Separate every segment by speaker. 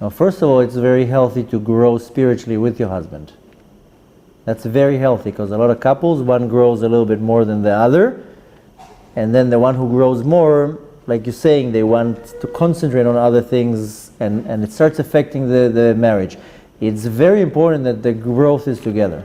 Speaker 1: Now, first of all, it's very healthy to grow spiritually with your husband. That's very healthy, because a lot of couples, one grows a little bit more than the other, and then the one who grows more, like you're saying, they want to concentrate on other things, and it starts affecting the marriage. It's very important that the growth is together.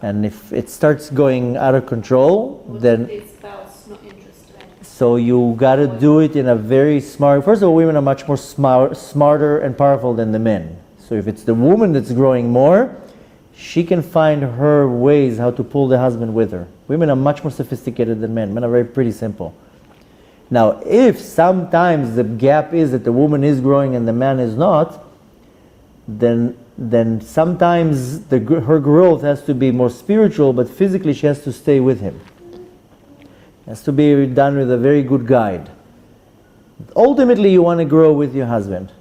Speaker 1: And if it starts going out of control, then...
Speaker 2: The spouse not interested.
Speaker 1: So you got to do it in a very smart... First of all, women are much more smarter and powerful than the men. So if it's the woman that's growing more, she can find her ways how to pull the husband with her. Women are much more sophisticated than men. Men are very pretty simple. Now, if sometimes the gap is that the woman is growing and the man is not, then sometimes her growth has to be more spiritual, but physically she has to stay with him. It has to be done with a very good guide. Ultimately, you want to grow with your husband.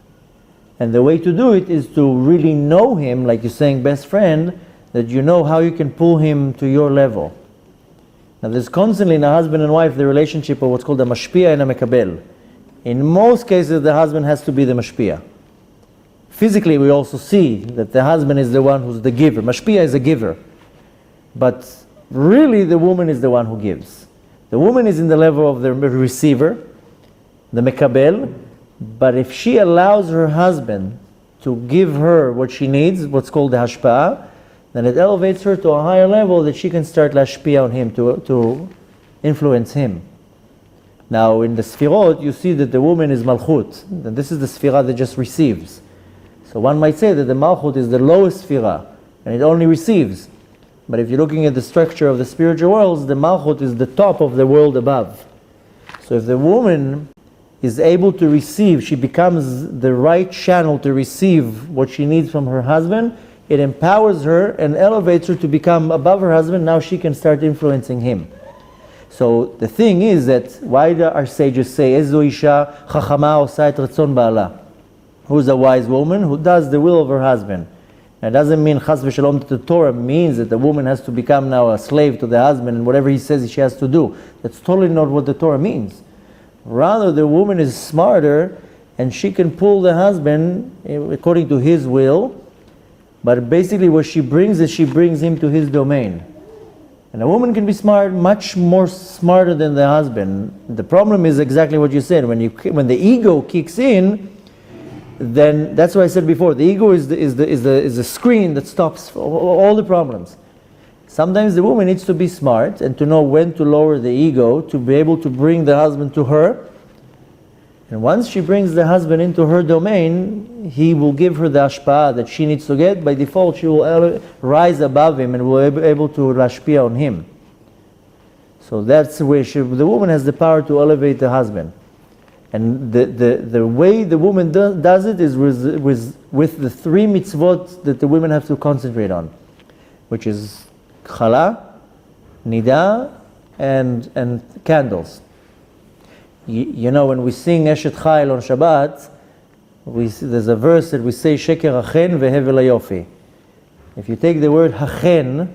Speaker 1: And the way to do it is to really know him, like you're saying best friend, that you know how you can pull him to your level. Now there's constantly in a husband and wife the relationship of what's called a mashpia and a mekabel. In most cases the husband has to be the mashpia. Physically we also see that the husband is the one who's the giver. Mashpia is a giver. But really the woman is the one who gives. The woman is in the level of the receiver, the mekabel, but if she allows her husband to give her what she needs, what's called the hashpa'ah, then it elevates her to a higher level that she can start lashpia on him, to influence him. Now in the sfirot, you see that the woman is malchut, and this is the sfirah that just receives. So one might say that the malchut is the lowest sfirah, and it only receives. But if you're looking at the structure of the spiritual worlds, the malchut is the top of the world above. So if the woman is able to receive, she becomes the right channel to receive what she needs from her husband, it empowers her and elevates her to become above her husband. Now she can start influencing him. So the thing is that why do our sages say, Ezo isha chachama osa et ratzon ba'ala? Who's a wise woman? Who does the will of her husband. That doesn't mean chas v'shalom that the Torah means that the woman has to become now a slave to the husband and whatever he says she has to do. That's totally not what the Torah means. Rather, the woman is smarter and she can pull the husband according to his will. But basically what she brings is she brings him to his domain. And a woman can be smart, much more smarter than the husband. The problem is exactly what you said. When the ego kicks in, then that's what I said before. The ego is the screen that stops all the problems. Sometimes the woman needs to be smart and to know when to lower the ego to be able to bring the husband to her. And once she brings the husband into her domain, he will give her the ashpa'ah that she needs to get. By default, she will rise above him and will be able to lashpia on him. So that's where the woman has the power to elevate the husband. And the way the woman does it is with the three mitzvot that the women have to concentrate on, which is chala, nida, and candles. You know, when we sing Eshet Chayil on Shabbat, there's a verse that we say, Sheker Hachen vehevel hayofi. If you take the word Hachen,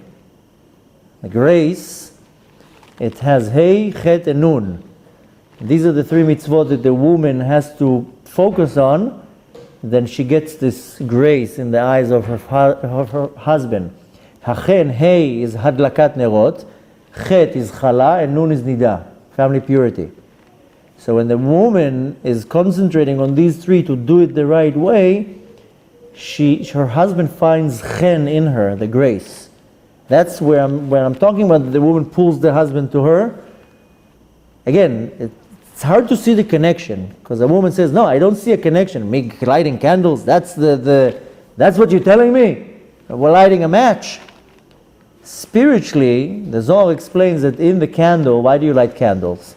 Speaker 1: the grace, it has Hey, Chet, and Nun. These are the three mitzvot that the woman has to focus on. Then she gets this grace in the eyes of her husband. Hachen, Hey is Hadlakat Nerot, Chet is Chala, and Nun is Nida, family purity. So when the woman is concentrating on these three to do it the right way, her husband finds chen in her, the grace. That's where I'm talking about the woman pulls the husband to her. Again, it's hard to see the connection, because a woman says, no, I don't see a connection. Me lighting candles, that's that's what you're telling me? We're lighting a match. Spiritually, the Zohar explains that in the candle, why do you light candles?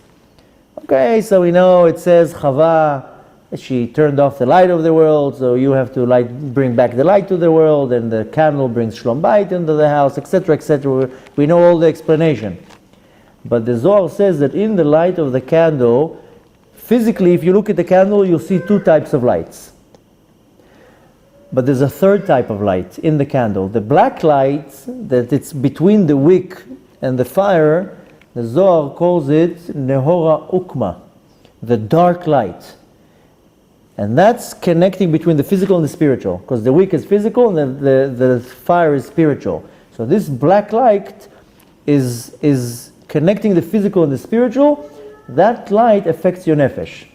Speaker 1: Okay, so we know it says Chava, she turned off the light of the world, so you have to bring back the light to the world, and the candle brings Shlom Bayit into the house, etc., etc. We know all the explanation. But the Zohar says that in the light of the candle, physically, if you look at the candle, you'll see two types of lights. But there's a third type of light in the candle. The black light, that it's between the wick and the fire, the Zohar calls it Nehora Ukma, the dark light. And that's connecting between the physical and the spiritual, because the wick is physical and the fire is spiritual. So this black light is connecting the physical and the spiritual. That light affects your nefesh.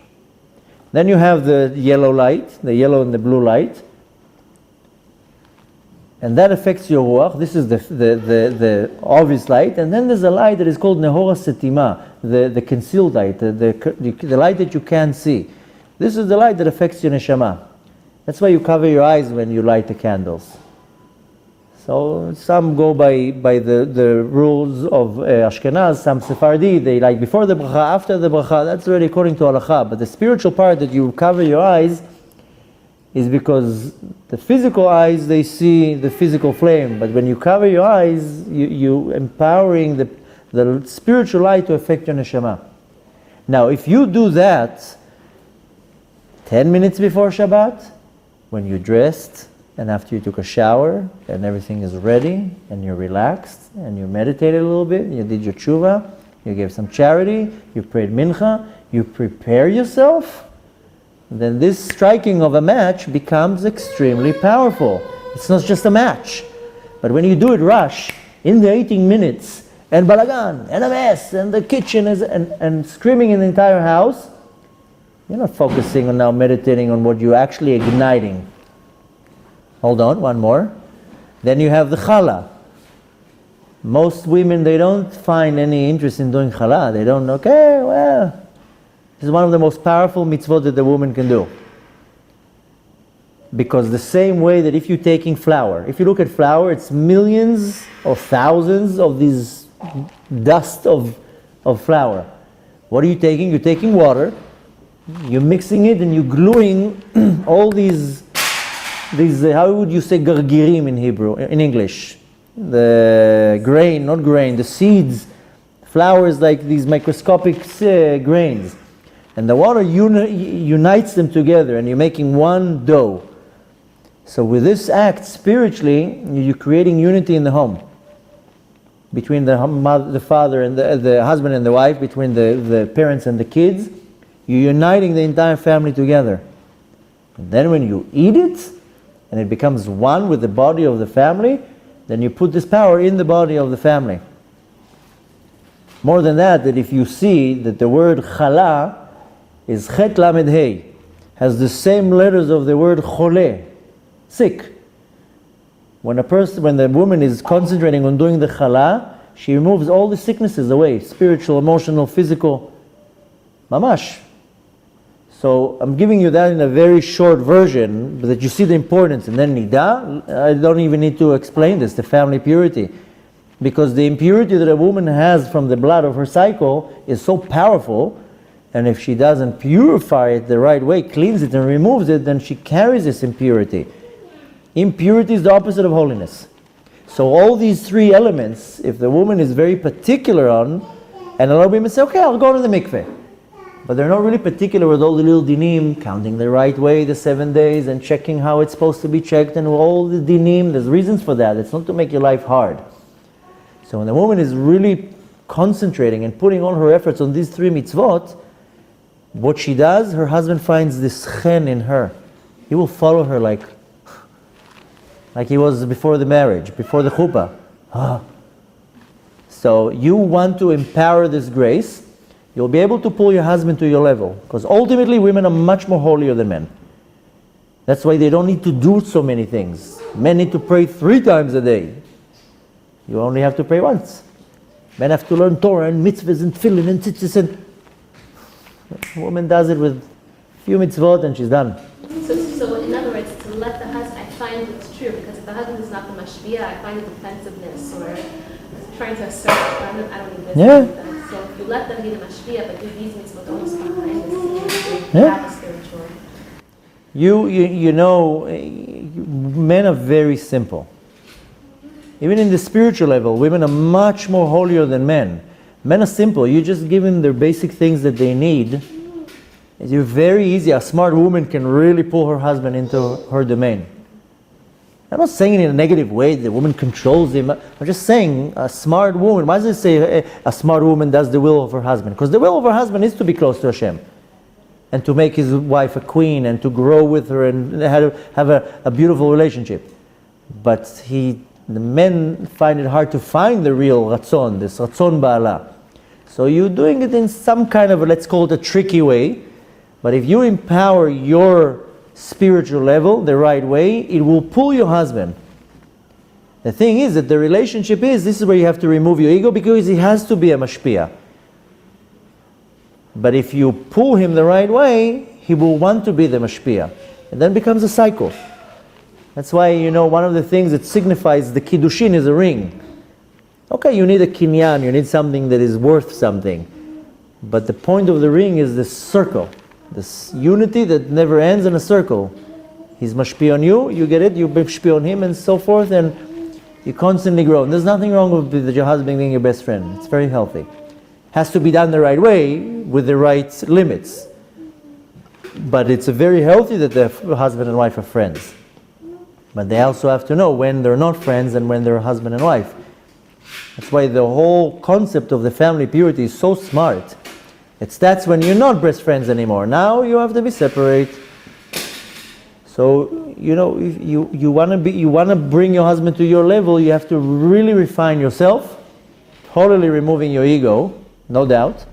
Speaker 1: Then you have the yellow light, the yellow and the blue light, and that affects your ruach. This is the obvious light. And then there's a light that is called nehora setima, the concealed light, the light that you can't see. This is the light that affects your neshama. That's why you cover your eyes when you light the candles. So some go by the rules of Ashkenaz, some Sephardi, they like before the bracha, after the bracha. That's already according to halacha. But the spiritual part that you cover your eyes is because the physical eyes, they see the physical flame. But when you cover your eyes, you empowering the spiritual light to affect your neshama. Now, if you do that 10 minutes before Shabbat, when you dressed, and after you took a shower, and everything is ready, and you're relaxed, and you meditated a little bit, you did your tshuva, you gave some charity, you prayed mincha, you prepare yourself, then this striking of a match becomes extremely powerful. It's not just a match. But when you do it rush, in the 18 minutes, and balagan, and a mess, and the kitchen is, and screaming in the entire house, you're not focusing on now meditating on what you're actually igniting. Hold on, one more. Then you have the challah. Most women, they don't find any interest in doing challah. They don't, okay, well, this is one of the most powerful mitzvot that the woman can do. Because the same way that if you're taking flour, if you look at flour, it's millions or thousands of these dust of flour. What are you taking? You're taking water, you're mixing it, and you're gluing all these, how would you say gargirim in Hebrew, in English? The grain, not grain, the seeds. Flour is like these microscopic grains. And the water unites them together, and you're making one dough. So with this act, spiritually, you're creating unity in the home. Between the father and the husband and the wife, between the parents and the kids, you're uniting the entire family together. And then when you eat it, and it becomes one with the body of the family, then you put this power in the body of the family. More than that if you see that the word chala is chet lamed hey, has the same letters of the word chole, sick. When the woman is concentrating on doing the chala, she removes all the sicknesses away, spiritual, emotional, physical, mamash. So I'm giving you that in a very short version, but that you see the importance. And then nida, I don't even need to explain this, the family purity. Because the impurity that a woman has from the blood of her cycle is so powerful, and if she doesn't purify it the right way, cleans it and removes it, then she carries this impurity. Impurity is the opposite of holiness. So all these three elements, if the woman is very particular on, and a lot of women say, okay, I'll go to the mikveh. But they're not really particular with all the little dinim, counting the right way, the 7 days, and checking how it's supposed to be checked, and all the dinim, there's reasons for that. It's not to make your life hard. So when the woman is really concentrating and putting all her efforts on these three mitzvot, what she does, her husband finds this chen in her. He will follow her like he was before the marriage, before the chuppah. So you want to empower this grace, you'll be able to pull your husband to your level. Because ultimately women are much more holier than men. That's why they don't need to do so many things. Men need to pray 3 times a day. You only have to pray once. Men have to learn Torah and mitzvahs and tefillin and tzitzis, and a woman does it with few mitzvot and she's done.
Speaker 2: So in other words, to let the husband, I find it's true, because if the husband is not the mashpia, I find a defensiveness or trying to assert, I don't need this.
Speaker 1: Yeah.
Speaker 2: So if you let them be the mashpia, but do these mitzvot almost behind the scenes, to have a spiritual.
Speaker 1: You know, men are very simple. Even in the spiritual level, women are much more holier than men. Men are simple. You just give them their basic things that they need. It's very easy. A smart woman can really pull her husband into her domain. I'm not saying it in a negative way, the woman controls him. I'm just saying a smart woman. Why does it say a smart woman does the will of her husband? Because the will of her husband is to be close to Hashem. and to make his wife a queen and to grow with her and have a beautiful relationship. But the men find it hard to find the real ratzon, this ratzon ba'ala. So you're doing it in some kind of, let's call it a tricky way. But if you empower your spiritual level the right way, it will pull your husband. The thing is that the relationship this is where you have to remove your ego, because he has to be a mashpia. But if you pull him the right way, he will want to be the mashpia. And then it becomes a cycle. That's why, one of the things that signifies the kiddushin is a ring. Okay, you need a kinyan, you need something that is worth something. But the point of the ring is this circle, this unity that never ends in a circle. He's mashpia on you, you get it, you mashpia on him, and so forth, and you constantly grow. And there's nothing wrong with your husband being your best friend. It's very healthy. Has to be done the right way, with the right limits. But it's very healthy that the husband and wife are friends. But they also have to know when they're not friends and when they're husband and wife. That's why the whole concept of the family purity is so smart. That's when you're not best friends anymore. Now you have to be separate. So, if you want to bring your husband to your level, you have to really refine yourself, totally removing your ego, no doubt.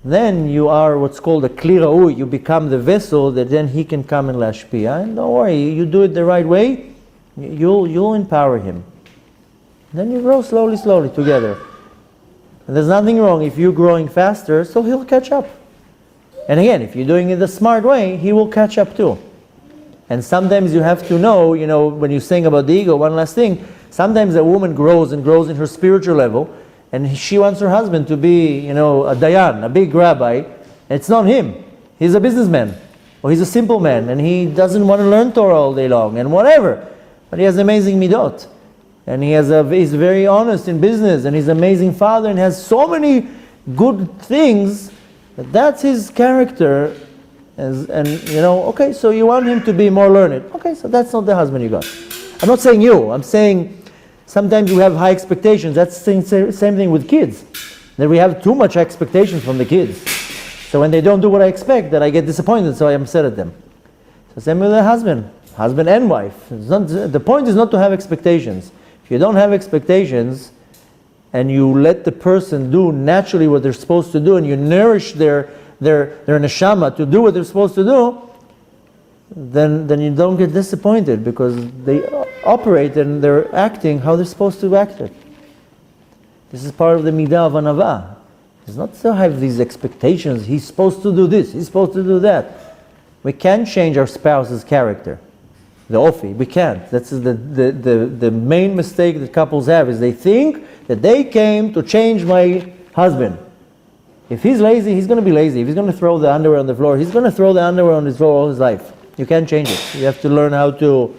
Speaker 1: Then you are what's called a kli ra'ui. You become the vessel that then he can come and lashpia. And don't worry, you do it the right way, you'll empower him. Then you grow slowly together. And there's nothing wrong if you're growing faster, so he'll catch up. And again, if you're doing it the smart way, he will catch up too. And sometimes you have to know, when you're saying about the ego, one last thing, sometimes a woman grows and grows in her spiritual level, and she wants her husband to be, a dayan, a big rabbi, and it's not him. He's a businessman, or he's a simple man, and he doesn't want to learn Torah all day long, and whatever. But he has amazing midot. And he's very honest in business, and he's an amazing father, and has so many good things, that's his character. Okay, so you want him to be more learned. Okay, so that's not the husband you got. I'm not saying you, I'm saying sometimes you have high expectations. That's the same thing with kids. That we have too much expectations from the kids. So when they don't do what I expect, that I get disappointed, so I am upset at them. So same with the husband and wife. The point is not to have expectations. If you don't have expectations, and you let the person do naturally what they're supposed to do, and you nourish their neshama to do what they're supposed to do, then you don't get disappointed, because they operate and they're acting how they're supposed to act it. This is part of the midah of anava. It's not to have these expectations, he's supposed to do this, he's supposed to do that. We can't change our spouse's character. The ofi, we can't. That's the main mistake that couples have, is they think that they came to change my husband. If he's lazy, he's going to be lazy. If he's going to throw the underwear on the floor, he's going to throw the underwear on his floor all his life. You can't change it. You have to learn how to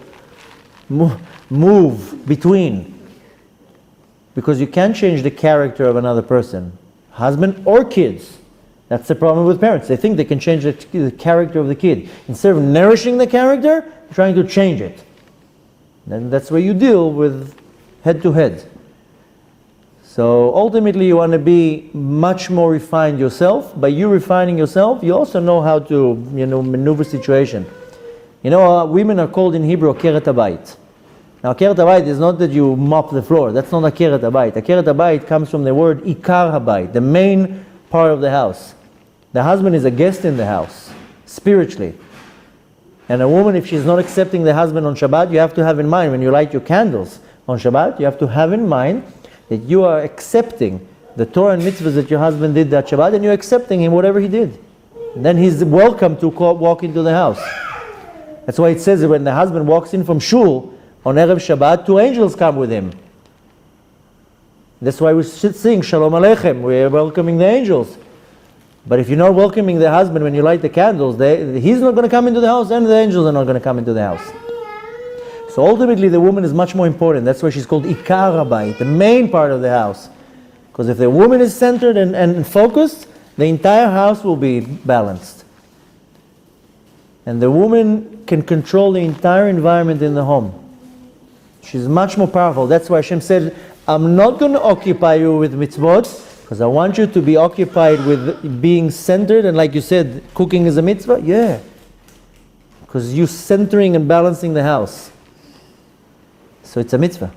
Speaker 1: move between. Because you can't change the character of another person. Husband or kids. That's the problem with parents. They think they can change the character of the kid. Instead of nourishing the character, you're trying to change it. And that's where you deal with head to head. So ultimately you want to be much more refined yourself. By you refining yourself, you also know how to maneuver situation. Women are called in Hebrew akeret habayit. Now akeret habayit is not that you mop the floor. That's not akeret habayit. Akeret habayit comes from the word ikar habayit, the main part of the house. The husband is a guest in the house, spiritually. And a woman, if she's not accepting the husband on Shabbat, you have to have in mind, when you light your candles on Shabbat, you have to have in mind that you are accepting the Torah and mitzvahs that your husband did that Shabbat, and you're accepting him whatever he did. And then he's welcome to walk into the house. That's why it says that when the husband walks in from shul on Erev Shabbat, 2 angels come with him. That's why we should sing Shalom Aleichem. We're welcoming the angels. But if you're not welcoming the husband when you light the candles, he's not going to come into the house, and the angels are not going to come into the house. So ultimately the woman is much more important. That's why she's called Ikar Habayit, the main part of the house. Because if the woman is centered and focused, the entire house will be balanced. And the woman can control the entire environment in the home. She's much more powerful. That's why Hashem said, I'm not going to occupy you with mitzvot, Because I want you to be occupied with being centered, and like you said, cooking is a mitzvah? Yeah. Because you're centering and balancing the house. So it's a mitzvah.